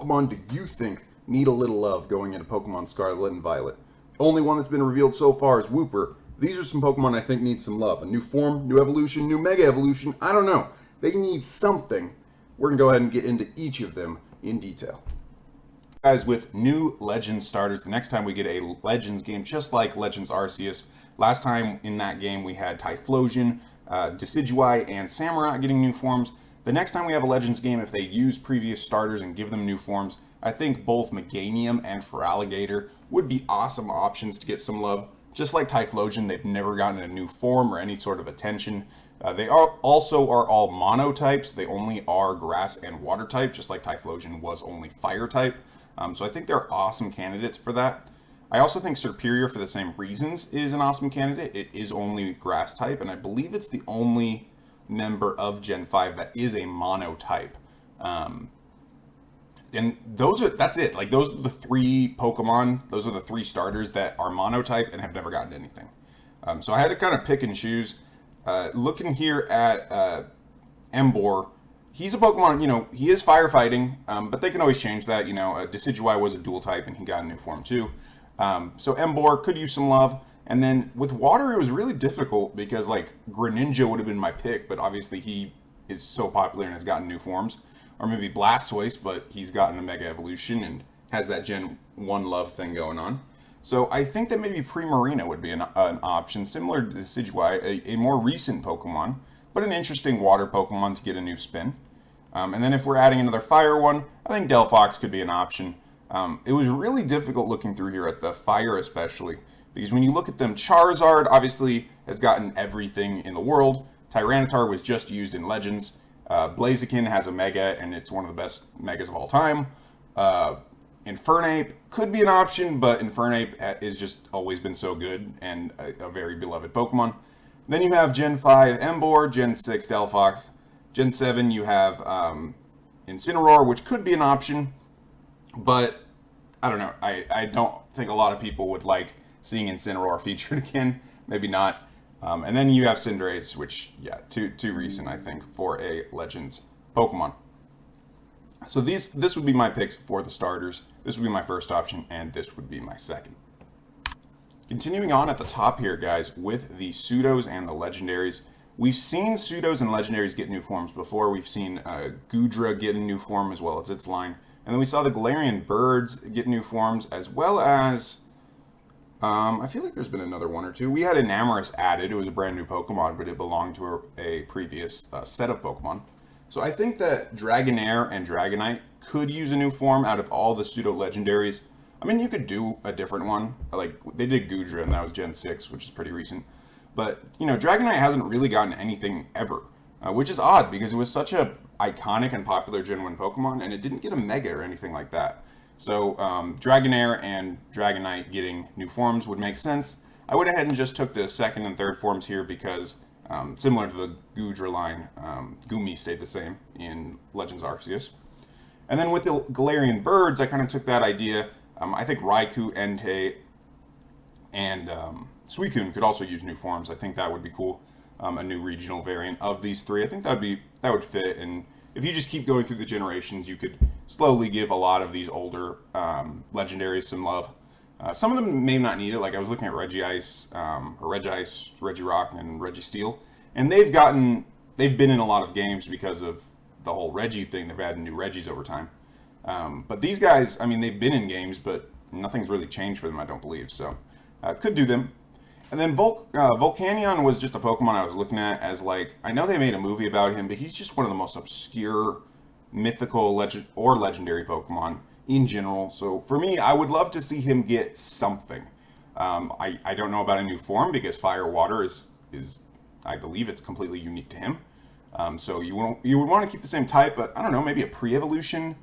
Pokemon do you think need a little love going into Pokemon Scarlet and Violet? The only one that's been revealed so far is Wooper. These are some Pokemon I think need some love. A new form, new evolution, new Mega Evolution, I don't know. They need something. We're going to go ahead and get into each of them in detail. Guys, with new Legends starters, the next time we get a Legends game, just like Legends Arceus, last time in that game we had Typhlosion, Decidueye, and Samurott getting new forms. The next time we have a Legends game, if they use previous starters and give them new forms, I think both Meganium and Feraligatr would be awesome options to get some love. Just like Typhlosion, they've never gotten a new form or any sort of attention. They also are all mono types. They only are grass and water type, just like Typhlosion was only fire type. So I think they're awesome candidates for that. I also think Serperior, for the same reasons, is an awesome candidate. It is only grass type, and I believe it's the only member of Gen 5 that is a mono type. And that's it. Like, those are the three Pokemon, those are the three starters that are mono type and have never gotten anything. So I had to kind of pick and choose. Looking here at Emboar, he's a Pokemon, he is firefighting, but they can always change that. Decidueye was a dual type and he got a new form too. So Emboar could use some love. And then with water, it was really difficult because like Greninja would have been my pick, but obviously he is so popular and has gotten new forms. Or maybe Blastoise, but he's gotten a Mega Evolution and has that Gen 1 love thing going on. So I think that maybe Primarina would be an option, similar to Decidueye, a more recent Pokemon, but an interesting water Pokemon to get a new spin. And then if we're adding another fire one, I think Delphox could be an option. It was really difficult looking through here at the fire especially, because when you look at them, Charizard obviously has gotten everything in the world. Tyranitar was just used in Legends. Blaziken has a Mega, and it's one of the best Megas of all time. Infernape could be an option, but Infernape has just always been so good and a very beloved Pokemon. Then you have Gen 5 Emboar, Gen 6 Delphox. Gen 7 you have Incineroar, which could be an option, but I don't know. I don't think a lot of people would like seeing Incineroar featured again. Maybe not. And then you have Cinderace, which, yeah, too recent, I think, for a Legends Pokemon. So this would be my picks for the starters. This would be my first option, and this would be my second. Continuing on at the top here, guys, with the Pseudos and the Legendaries. We've seen Pseudos and Legendaries get new forms before. We've seen Goodra get a new form as well as its line. And then we saw the Galarian Birds get new forms, as well as... I feel like there's been another one or two. We had Enamorus added. It was a brand new Pokemon, but it belonged to a previous set of Pokemon. So I think that Dragonair and Dragonite could use a new form out of all the pseudo-legendaries. I mean, you could do a different one. Like, they did Goodra, and that was Gen 6, which is pretty recent. But, Dragonite hasn't really gotten anything ever, which is odd because it was such a iconic and popular Gen 1 Pokemon, and it didn't get a Mega or anything like that. So Dragonair and Dragonite getting new forms would make sense. I went ahead and just took the second and third forms here because, similar to the Goodra line, Gumi stayed the same in Legends Arceus. And then with the Galarian Birds, I kind of took that idea. I think Raikou, Entei, and Suicune could also use new forms. I think that would be cool. A new regional variant of these three. I think that would fit. And if you just keep going through the generations, you could slowly give a lot of these older legendaries some love. Some of them may not need it. Like I was looking at Regice, Regirock, and Registeel, and they've been in a lot of games because of the whole Regi thing. They've added new Regis over time. But these guys, I mean, they've been in games, but nothing's really changed for them, I don't believe. So could do them. And then Volcanion was just a Pokemon I was looking at as like, I know they made a movie about him, but he's just one of the most obscure mythical legendary Pokemon in general. So for me, I would love to see him get something. I don't know about a new form because Fire Water is I believe it's completely unique to him. So you would want to keep the same type, but I don't know, maybe a pre-evolution.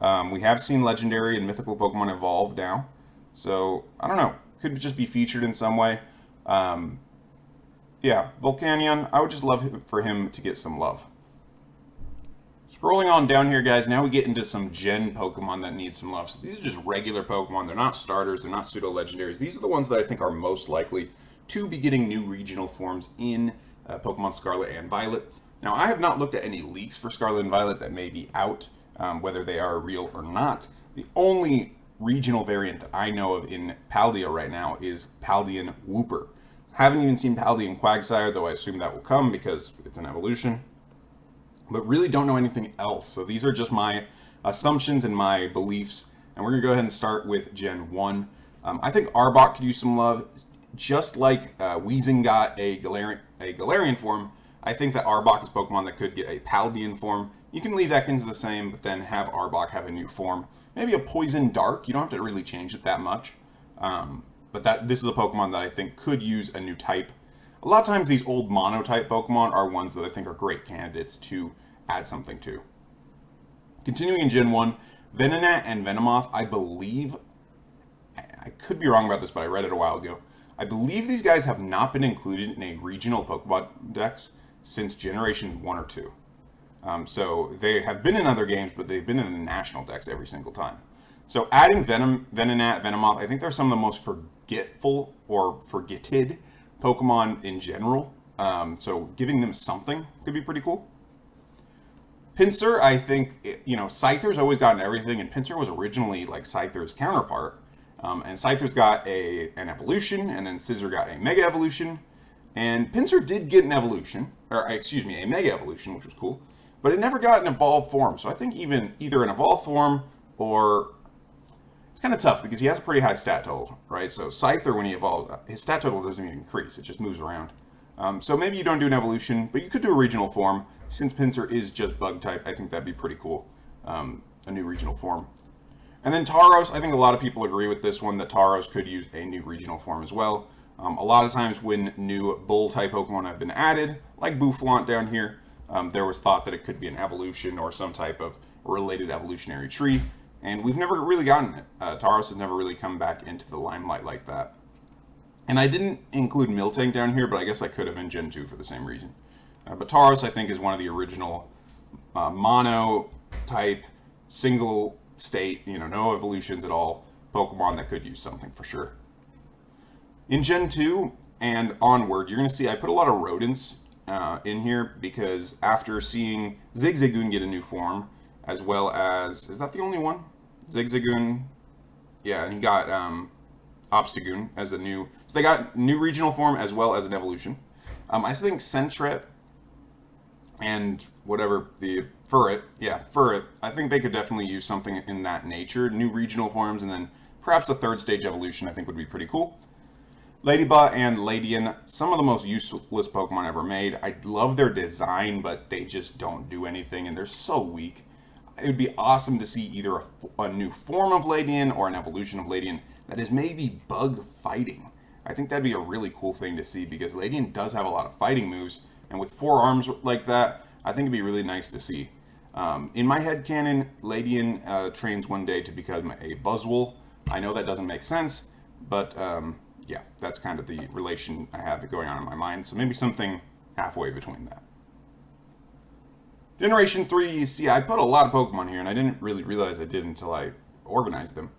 We have seen legendary and mythical Pokemon evolve now. So I don't know, could just be featured in some way. Yeah, Volcanion, I would just love for him to get some love. Scrolling on down here, guys, now we get into some Gen Pokemon that need some love. So these are just regular Pokemon. They're not starters. They're not pseudo-legendaries. These are the ones that I think are most likely to be getting new regional forms in Pokemon Scarlet and Violet. Now, I have not looked at any leaks for Scarlet and Violet that may be out. whether they are real or not. The only regional variant that I know of in Paldea right now is Paldean Wooper. Haven't even seen Paldean Quagsire, though I assume that will come because it's an evolution. But really don't know anything else. So these are just my assumptions and my beliefs. And we're going to go ahead and start with Gen 1. I think Arbok could use some love. Just like Weezing got a Galarian form, I think that Arbok is a Pokemon that could get a Paldean form. You can leave Ekans the same, but then have Arbok have a new form. Maybe a Poison Dark. You don't have to really change it that much. But this is a Pokemon that I think could use a new type. A lot of times these old mono-type Pokemon are ones that I think are great candidates to add something to. Continuing in Gen 1, Venonat and Venomoth, I believe, I could be wrong about this, but I read it a while ago. I believe these guys have not been included in a regional Pokemon dex since Generation 1 or 2. So they have been in other games, but they've been in the national dex every single time. So adding Venonat, Venomoth, I think they're some of the most forgetful or forgetted Pokemon in general. So giving them something could be pretty cool. Pinsir, I think, Scyther's always gotten everything, and Pinsir was originally like Scyther's counterpart. And Scyther's got an evolution, and then Scizor got a Mega Evolution. And Pinsir did get an evolution, a Mega Evolution, which was cool. But it never got an evolved form. So I think either an evolved form or... It's kind of tough because he has a pretty high stat total, right? So Scyther, when he evolves, his stat total doesn't even increase. It just moves around. So maybe you don't do an evolution, but you could do a regional form. Since Pinsir is just bug type, I think that'd be pretty cool. A new regional form. And then Tauros, I think a lot of people agree with this one, that Tauros could use a new regional form as well. A lot of times when new bull-type Pokemon have been added, like Bouffalant down here, there was thought that it could be an evolution or some type of related evolutionary tree, and we've never really gotten it. Tauros has never really come back into the limelight like that. And I didn't include Miltank down here, but I guess I could have in Gen 2 for the same reason. But Tauros, I think, is one of the original mono-type, single state, no evolutions at all, Pokemon that could use something for sure. In Gen 2 and onward, you're going to see I put a lot of rodents in here because after seeing Zigzagoon get a new form, as well as, is that the only one? Zigzagoon, yeah, and he got Obstagoon as a new, so they got new regional form as well as an evolution. I think Sentret and whatever, the Furret, I think they could definitely use something in that nature. New regional forms, and then perhaps a third stage evolution I think would be pretty cool. Ladybug and Ladian, some of the most useless Pokemon ever made. I love their design, but they just don't do anything, and they're so weak. It would be awesome to see either a new form of Ladian or an evolution of Ladian that is maybe bug fighting. I think that'd be a really cool thing to see because Ladian does have a lot of fighting moves, and with 4 arms like that, I think it'd be really nice to see. In my headcanon, Ladian trains one day to become a Buzzwole. I know that doesn't make sense, but yeah, that's kind of the relation I have going on in my mind. So maybe something halfway between that. Generation 3, you see, I put a lot of Pokemon here, and I didn't really realize I did until I organized them.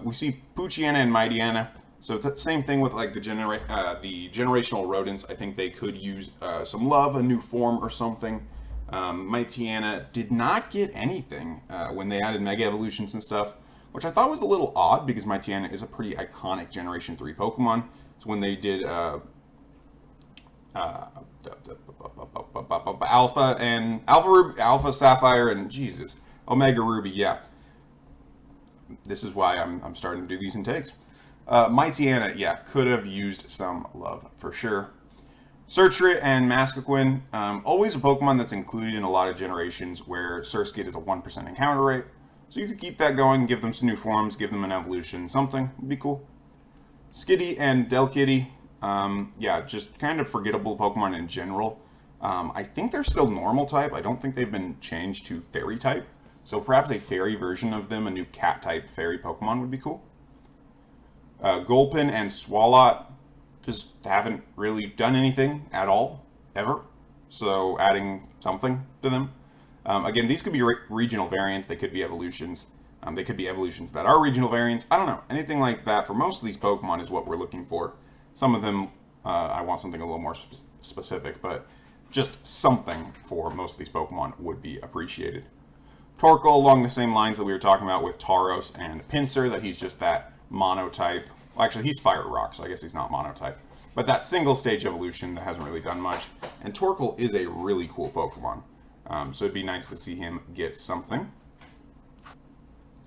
We see Poochyena and Mightyena. So same thing with like the generational rodents. I think they could use some love, a new form or something. Mightyena did not get anything when they added Mega Evolutions and stuff, which I thought was a little odd because Mightyena is a pretty iconic Generation 3 Pokemon. So when they did Alpha Sapphire and Jesus, Omega Ruby, yeah. This is why I'm starting to do these in takes. Mightyena, yeah, could have used some love for sure. Surtrit and Mascoquin, always a Pokemon that's included in a lot of generations where Surskit is a 1% encounter rate. So you could keep that going, give them some new forms, give them an evolution, something would be cool. Skitty and Delkitty, yeah, just kind of forgettable Pokemon in general. I think they're still normal type. I don't think they've been changed to fairy type. So perhaps a fairy version of them, a new cat type fairy Pokemon would be cool. Gulpin and Swalot just haven't really done anything at all, ever. So adding something to them. Again, these could be regional variants. They could be evolutions. They could be evolutions that are regional variants. I don't know. Anything like that for most of these Pokemon is what we're looking for. Some of them, I want something a little more specific, but just something for most of these Pokemon would be appreciated. Torkoal along the same lines that we were talking about with Tauros and Pinsir, that he's just that monotype. Well, actually, he's Fire Rock, so I guess he's not monotype. But that single stage evolution that hasn't really done much. And Torkoal is a really cool Pokemon. So it'd be nice to see him get something.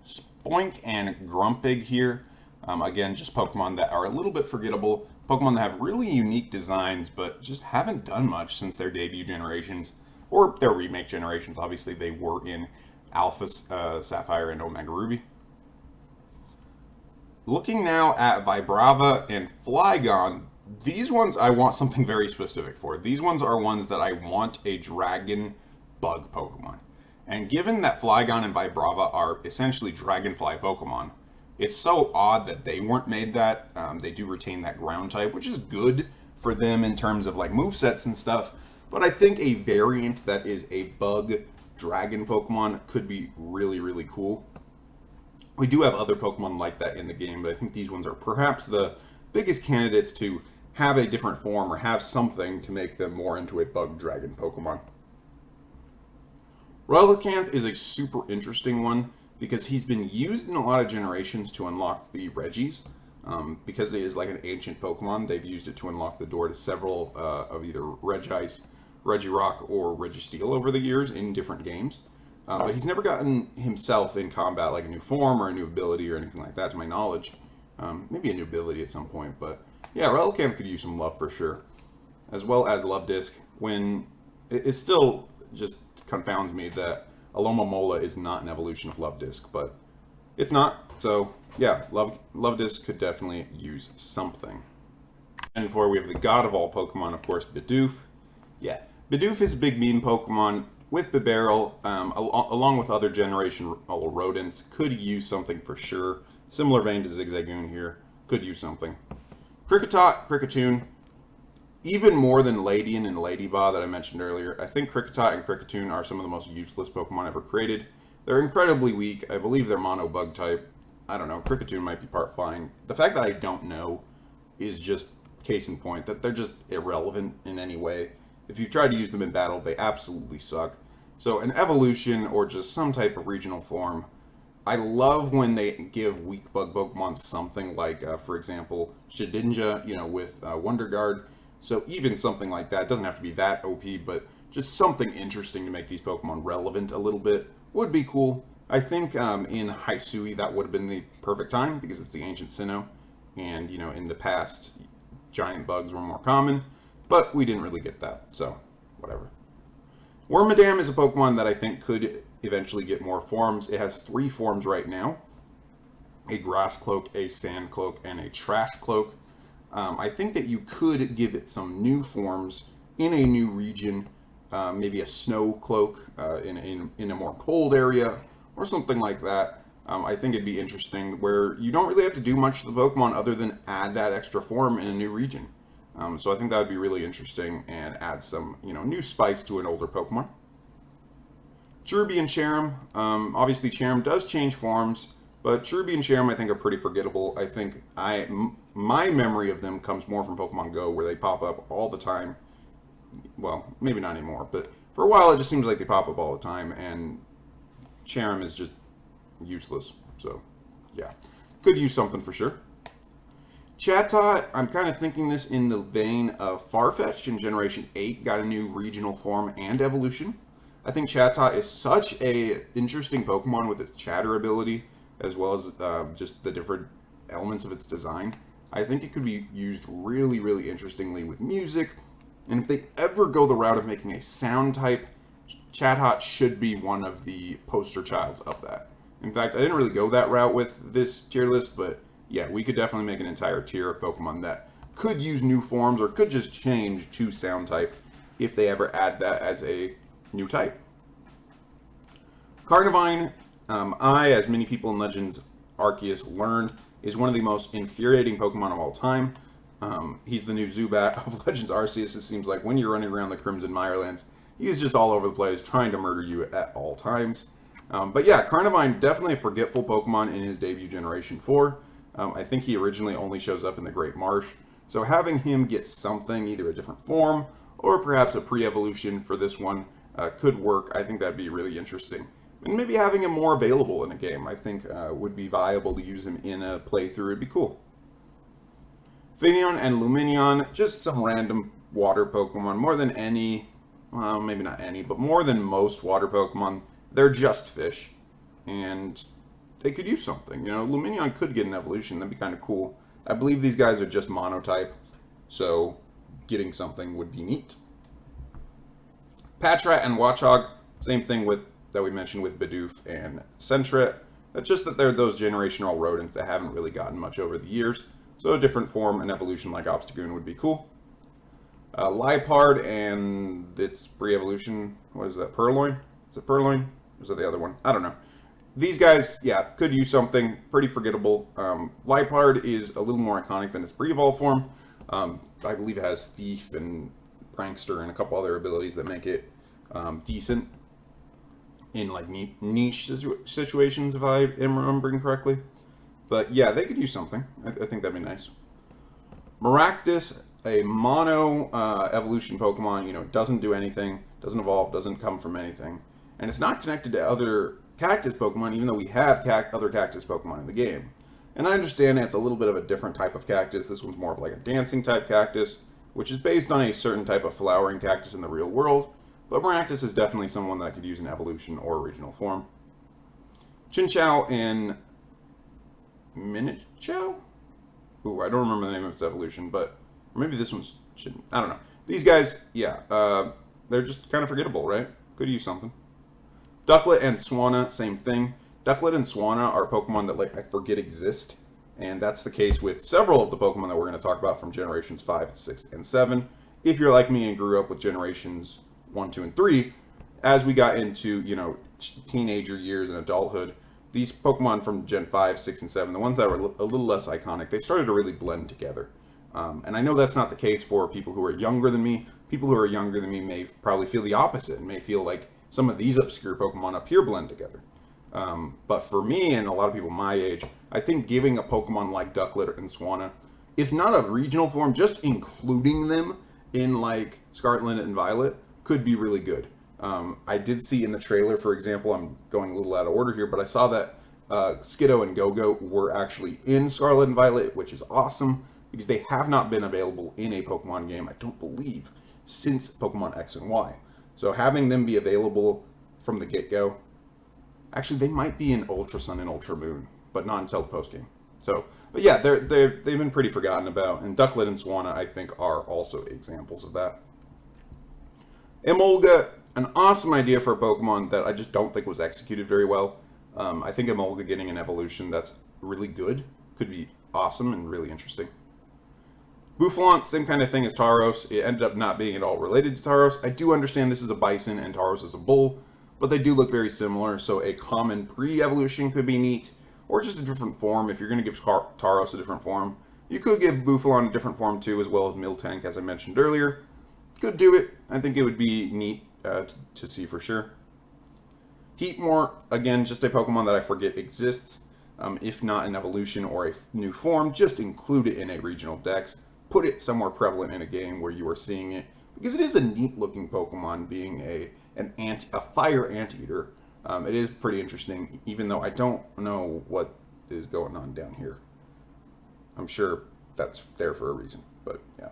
Spoink and Grumpig here. Again, just Pokemon that are a little bit forgettable. Pokemon that have really unique designs, but just haven't done much since their debut generations. Or their remake generations. Obviously, they were in Alpha Sapphire and Omega Ruby. Looking now at Vibrava and Flygon, these ones I want something very specific for. These ones are ones that I want a dragon bug Pokemon. And given that Flygon and Vibrava are essentially dragonfly Pokemon, it's so odd that they weren't made that. They do retain that ground type, which is good for them in terms of like movesets and stuff. But I think a variant that is a bug dragon Pokemon could be really, really cool. We do have other Pokemon like that in the game, but I think these ones are perhaps the biggest candidates to have a different form or have something to make them more into a bug dragon Pokemon. Relicanth is a super interesting one because he's been used in a lot of generations to unlock the Regis. Because it is like an ancient Pokemon, they've used it to unlock the door to several of either Regice, Regirock, or Registeel over the years in different games. But he's never gotten himself in combat like a new form or a new ability or anything like that, to my knowledge. Maybe a new ability at some point, but yeah, Relicanth could use some love for sure. As well as Luvdisc, when it still just confounds me that Alomomola is not an evolution of Luvdisc, but it's not. So yeah, Luvdisc could definitely use something. And for we have the god of all Pokemon, of course, Bidoof. Yeah, Bidoof is a big meme Pokemon with Bibarel, along with other generational rodents, could use something for sure. Similar vein to Zigzagoon here, could use something. Kricketot, Kricketune, even more than Ladian and Ladyba that I mentioned earlier, I think Kricketot and Kricketune are some of the most useless Pokemon ever created. They're incredibly weak. I believe they're mono bug type. I don't know, Kricketune might be part flying. The fact that I don't know is just case in point that they're just irrelevant in any way. If you try to use them in battle, they absolutely suck. So an evolution or just some type of regional form, I love when they give weak bug Pokemon something like, for example, Shedinja, with Wonder Guard. So even something like that, doesn't have to be that OP, but just something interesting to make these Pokemon relevant a little bit would be cool. I think in Hisui that would have been the perfect time because it's the ancient Sinnoh, and in the past giant bugs were more common, but we didn't really get that, so whatever. Wormadam is a Pokemon that I think could eventually get more forms. It has 3 forms right now: a Grass Cloak, a Sand Cloak, and a Trash Cloak. I think that you could give it some new forms in a new region, maybe a Snow Cloak in a more cold area, or something like that. I think it'd be interesting where you don't really have to do much to the Pokemon other than add that extra form in a new region. So I think that would be really interesting and add some, new spice to an older Pokemon. Cherubi and Cherrim. Obviously, Cherrim does change forms, but Cherubi and Cherrim I think are pretty forgettable. I think my memory of them comes more from Pokemon Go, where they pop up all the time. Well, maybe not anymore, but for a while it just seems like they pop up all the time, and Cherrim is just useless. So, yeah. Could use something for sure. Chatot, I'm kind of thinking this in the vein of Farfetch'd in Generation 8, got a new regional form and evolution. I think Chatot is such a interesting Pokemon with its chatter ability, as well as just the different elements of its design. I think it could be used really, really interestingly with music, and if they ever go the route of making a sound type, Chatot should be one of the poster childs of that. In fact, I didn't really go that route with this tier list, but yeah, we could definitely make an entire tier of Pokemon that could use new forms or could just change to sound type if they ever add that as a new type. Carnivine, as many people in Legends Arceus learned, is one of the most infuriating Pokemon of all time. He's the new Zubat of Legends Arceus. It seems like when you're running around the Crimson Mirelands, he's just all over the place trying to murder you at all times. But yeah, Carnivine, definitely a forgetful Pokemon in his debut Generation 4. I think he originally only shows up in the Great Marsh. So having him get something, either a different form or perhaps a pre-evolution for this one, could work. I think that'd be really interesting. And maybe having him more available in a game, I think would be viable to use him in a playthrough. It'd be cool. Finneon and Lumineon, just some random water Pokemon. More than any, well, maybe not any, but more than most water Pokemon, they're just fish. And they could use something. You know, Lumineon could get an evolution. That'd be kind of cool. I believe these guys are just monotype, so getting something would be neat. Patrat and Watchog, same thing with that we mentioned with Bidoof and Sentret. That's just that they're those generational rodents that haven't really gotten much over the years. So a different form and evolution like Obstagoon would be cool. Liepard and its pre-evolution, what is that, Purloin? Is it Purloin? Or is that the other one? I don't know. These guys, yeah, could use something pretty forgettable. Liepard is a little more iconic than its pre-evolve form. I believe it has Thief and Prankster and a couple other abilities that make it decent in like niche situations, if I am remembering correctly. But yeah, they could use something. I think that'd be nice. Maractus, a mono evolution Pokemon, you know, doesn't do anything, doesn't evolve, doesn't come from anything. And it's not connected to other cactus Pokemon, even though we have other cactus Pokemon in the game. And I understand it's a little bit of a different type of cactus. This one's more of like a dancing type cactus, which is based on a certain type of flowering cactus in the real world. But Maractus is definitely someone that could use an evolution or original form. Chinchou and Minichow? Ooh, I don't remember the name of its evolution, but maybe this one's shouldn't. I don't know. These guys, yeah, they're just kind of forgettable, right? Could use something. Ducklet and Swanna, same thing. Ducklet and Swanna are Pokemon that like I forget exist, and that's the case with several of the Pokemon that we're going to talk about from generations 5, 6, and 7. If you're like me and grew up with generations 1, 2, and 3, as we got into, you know, teenager years and adulthood, these Pokemon from Gen 5, 6, and 7, the ones that were a little less iconic, they started to really blend together. And I know that's not the case for people who are younger than me. People who are younger than me may probably feel the opposite and may feel like some of these obscure Pokemon up here blend together. But for me and a lot of people my age, I think giving a Pokemon like Ducklet and Swanna, if not a regional form, just including them in like Scarlet and Violet could be really good. I did see in the trailer, for example, I'm going a little out of order here, but I saw that Skiddo and Go-Go were actually in Scarlet and Violet, which is awesome, because they have not been available in a Pokemon game, I don't believe, since Pokemon X and Y. So having them be available from the get-go, actually they might be in Ultra Sun and Ultra Moon, but not until the post-game. So, but yeah, they've been pretty forgotten about, and Ducklet and Swanna, I think, are also examples of that. Emolga, an awesome idea for a Pokemon that I just don't think was executed very well. I think Emolga getting an evolution that's really good could be awesome and really interesting. Boufflant, same kind of thing as Tauros. It ended up not being at all related to Tauros. I do understand this is a bison and Tauros is a bull, but they do look very similar, so a common pre-evolution could be neat, or just a different form. If you're going to give Tauros a different form, you could give Boufflant a different form too, as well as Miltank, as I mentioned earlier. Could do it. I think it would be neat to see for sure. Heatmore, again, just a Pokemon that I forget exists. If not an evolution or a new form, just include it in a regional dex. Put it somewhere prevalent in a game where you are seeing it, because it is a neat looking Pokemon being a fire anteater. It is pretty interesting, even though I don't know what is going on down here. I'm sure that's there for a reason, but yeah.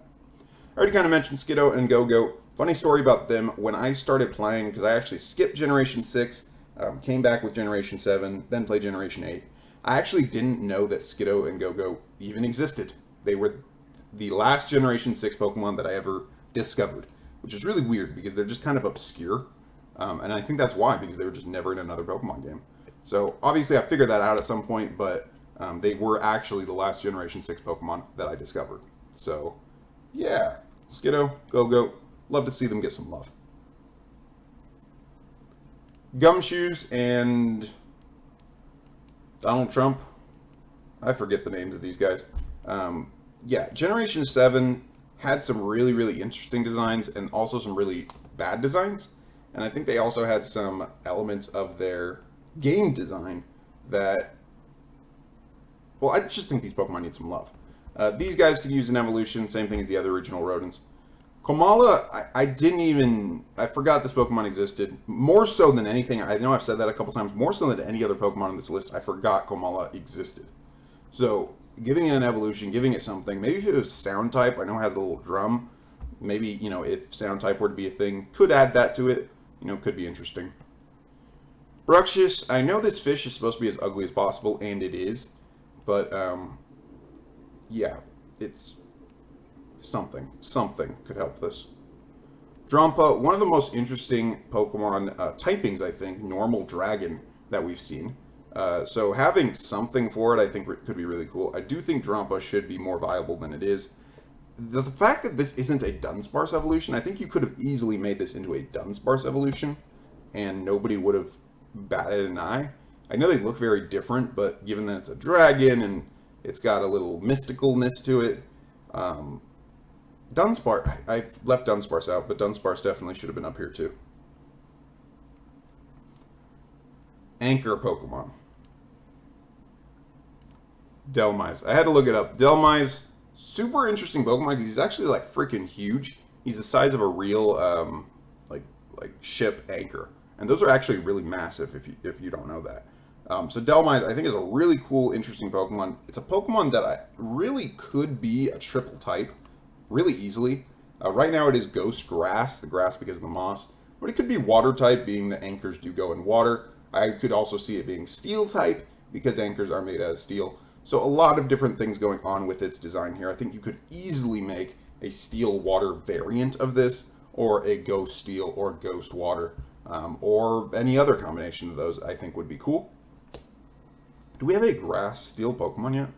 I already kind of mentioned Skiddo and Go-Go. Funny story about them, when I started playing, because I actually skipped Generation 6, came back with Generation 7, then played Generation 8, I actually didn't know that Skiddo and Go-Go even existed. They were the last Generation 6 Pokemon that I ever discovered, which is really weird because they're just kind of obscure. And I think that's why, because they were just never in another Pokemon game. So obviously I figured that out at some point, but they were actually the last Generation 6 Pokemon that I discovered. So yeah, Skiddo, Go-Go, love to see them get some love. Gumshoes and Donald Trump. I forget the names of these guys. Yeah, Generation 7 had some really, really interesting designs and also some really bad designs. And I think they also had some elements of their game design that, well, I just think these Pokemon need some love. These guys could use an evolution, same thing as the other original rodents. Komala, I didn't even... I forgot this Pokemon existed. More so than anything, I know I've said that a couple times, more so than any other Pokemon on this list, I forgot Komala existed. So, giving it an evolution, giving it something, maybe if it was sound type, I know it has a little drum, maybe, you know, if sound type were to be a thing, could add that to it, you know, could be interesting. Bruxish, I know this fish is supposed to be as ugly as possible, and it is, but, yeah, it's something could help this. Drampa, one of the most interesting Pokemon typings, I think, normal dragon that we've seen. So having something for it, I think, could be really cool. I do think Drampa should be more viable than it is. The fact that this isn't a Dunsparce evolution, I think you could have easily made this into a Dunsparce evolution, and nobody would have batted an eye. I know they look very different, but given that it's a dragon and it's got a little mysticalness to it, Dunsparce, I've left Dunsparce out, but Dunsparce definitely should have been up here too. Anchor Pokemon. Delmise. I had to look it up. Delmise, super interesting Pokemon because he's actually like freaking huge. He's the size of a real like ship anchor, and those are actually really massive if you don't know that. So Delmise, I think, is a really cool, interesting Pokemon. It's a Pokemon that really could be a triple type, really easily. Right now it is Ghost Grass, the grass because of the moss, but it could be Water type, being that anchors do go in water. I could also see it being Steel type because anchors are made out of steel. So a lot of different things going on with its design here. I think you could easily make a Steel Water variant of this, or a Ghost Steel or Ghost Water, or any other combination of those. I think would be cool. Do we have a Grass Steel Pokemon yet?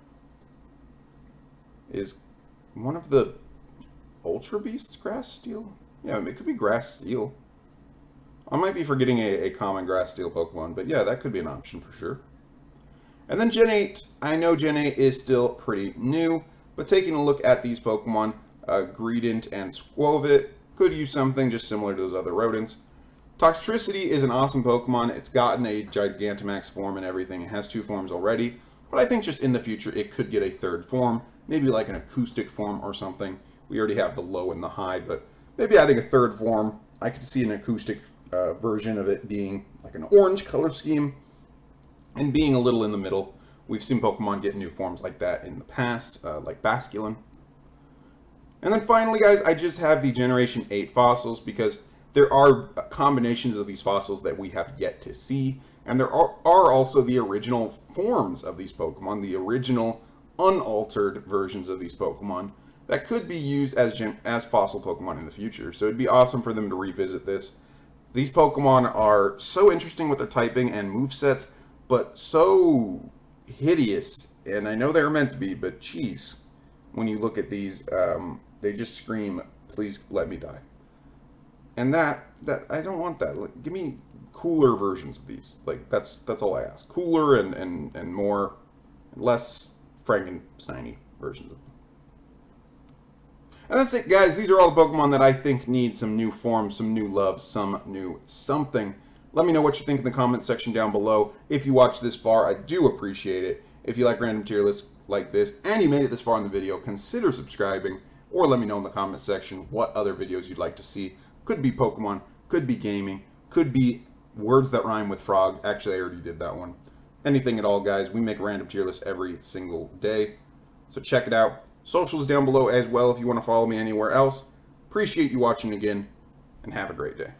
Is one of the Ultra Beasts Grass Steel? Yeah, it could be Grass Steel. I might be forgetting a common Grass Steel Pokemon, but yeah, that could be an option for sure. And then Gen 8, I know Gen 8 is still pretty new, but taking a look at these Pokemon, Greedent and Squovit, could use something just similar to those other rodents. Toxtricity is an awesome Pokemon. It's gotten a Gigantamax form and everything. It has 2 forms already, but I think just in the future it could get a 3rd form, maybe like an acoustic form or something. We already have the low and the high, but maybe adding a 3rd form. I could see an acoustic version of it being like an orange color scheme and being a little in the middle. We've seen Pokemon get new forms like that in the past, like Basculin. And then finally, guys, I just have the Generation 8 fossils because there are combinations of these fossils that we have yet to see, and there are also the original forms of these Pokemon, the original unaltered versions of these Pokemon that could be used as fossil Pokemon in the future. So it'd be awesome for them to revisit this. These Pokemon are so interesting with their typing and movesets, but so hideous. And I know they're meant to be, but geez, when you look at these, they just scream, "Please let me die." And that I don't want that. Like, give me cooler versions of these. Like that's all I ask. Cooler and more, less Frankenstein-y versions of them. And that's it, guys. These are all the Pokemon that I think need some new forms, some new love, some new something. Let me know what you think in the comment section down below. If you watched this far, I do appreciate it. If you like random tier lists like this, and you made it this far in the video, consider subscribing, or let me know in the comment section what other videos you'd like to see. Could be Pokemon, could be gaming, could be words that rhyme with frog. Actually, I already did that one. Anything at all, guys. We make a random tier list every single day. So check it out. Socials down below as well if you want to follow me anywhere else. Appreciate you watching again, and have a great day.